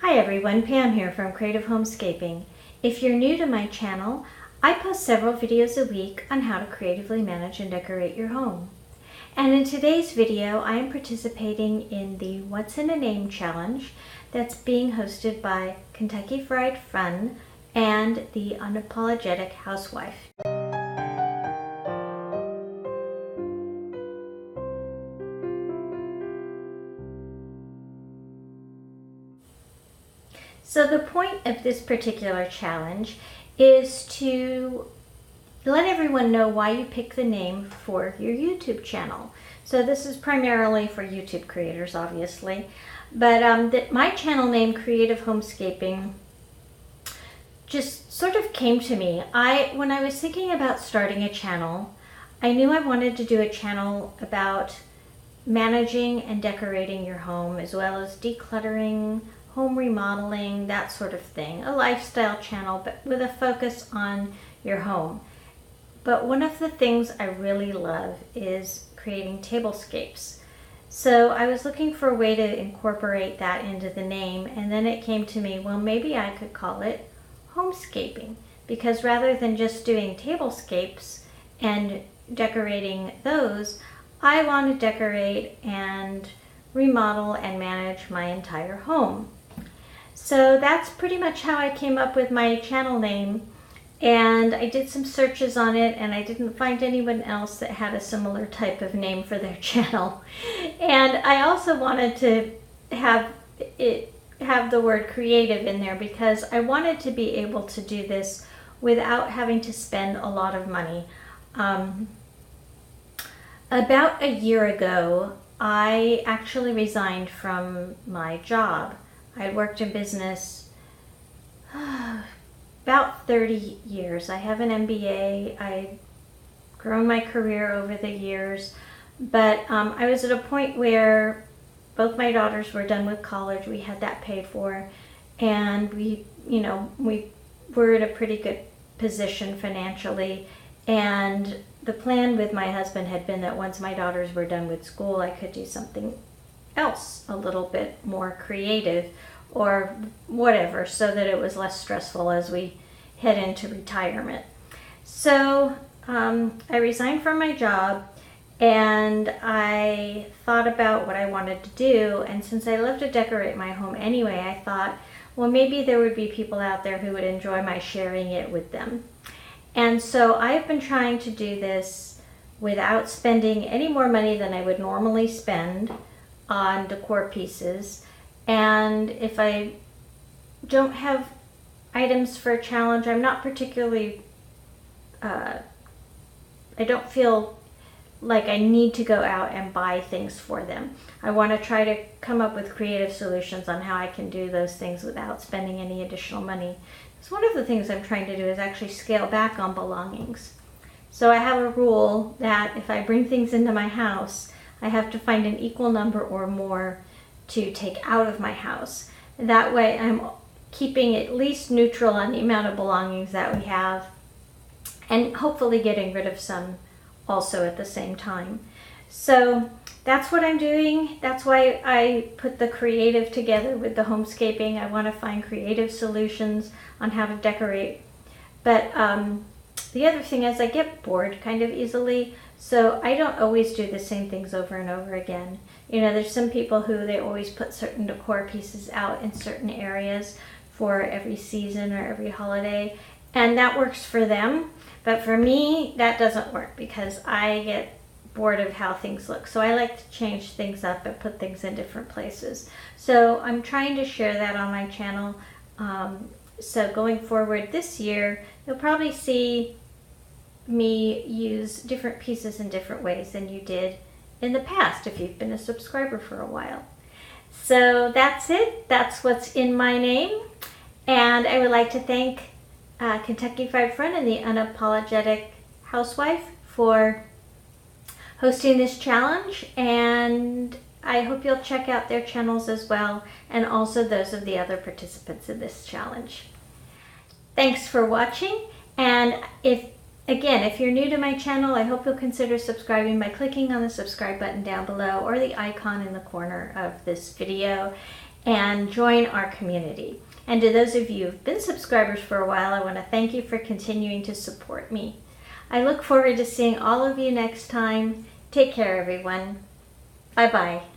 Hi everyone, Pam here from Creative Homescaping. If you're new to my channel, I post several videos a week on how to creatively manage and decorate your home. And in today's video, I am participating in the What's in a Name challenge that's being hosted by Kentucky Fried Fun and the Unapologetic Housewife. So the point of this particular challenge is to let everyone know why you pick the name for your YouTube channel. So this is primarily for YouTube creators, obviously. But my channel name, Creative Homescaping, just sort of came to me. When I was thinking about starting a channel, I knew I wanted to do a channel about managing and decorating your home, as well as decluttering, home remodeling, that sort of thing. A lifestyle channel, but with a focus on your home. But one of the things I really love is creating tablescapes. So I was looking for a way to incorporate that into the name, and then it came to me, well, maybe I could call it homescaping, because rather than just doing tablescapes and decorating those, I want to decorate and remodel and manage my entire home. So that's pretty much how I came up with my channel name, and I did some searches on it and I didn't find anyone else that had a similar type of name for their channel. And I also wanted to have the word creative in there because I wanted to be able to do this without having to spend a lot of money. About a year ago, I actually resigned from my job. I had worked in business about 30 years. I have an MBA. I've grown my career over the years, but I was at a point where both my daughters were done with college. We had that paid for, and we were in a pretty good position financially. And the plan with my husband had been that once my daughters were done with school, I could do something else a little bit more creative or whatever, so that it was less stressful as we head into retirement. So I resigned from my job and I thought about what I wanted to do, and since I love to decorate my home anyway, I thought, well, maybe there would be people out there who would enjoy my sharing it with them. And so I've been trying to do this without spending any more money than I would normally spend on decor pieces. And if I don't have items for a challenge, I'm not particularly, I don't feel like I need to go out and buy things for them. I want to try to come up with creative solutions on how I can do those things without spending any additional money. So one of the things I'm trying to do is actually scale back on belongings. So I have a rule that if I bring things into my house, I have to find an equal number or more to take out of my house. That way I'm keeping at least neutral on the amount of belongings that we have, and hopefully getting rid of some also at the same time. So that's what I'm doing. That's why I put the creative together with the homescaping. I want to find creative solutions on how to decorate. But the other thing is I get bored kind of easily, so I don't always do the same things over and over again. There's some people who they always put certain decor pieces out in certain areas for every season or every holiday, and that works for them. But for me, that doesn't work because I get bored of how things look. So I like to change things up and put things in different places. So I'm trying to share that on my channel. So going forward this year, you'll probably see me use different pieces in different ways than you did in the past if you've been a subscriber for a while. So that's it. That's what's in my name. And I would like to thank Kentucky Fried Fun and the Unapologetic Housewife for hosting this challenge, and I hope you'll check out their channels as well, and also those of the other participants in this challenge. Thanks for watching, and if you're new to my channel, I hope you'll consider subscribing by clicking on the subscribe button down below or the icon in the corner of this video. and join our community. And to those of you who've been subscribers for a while, I want to thank you for continuing to support me. I look forward to seeing all of you next time. Take care, everyone. Bye-bye.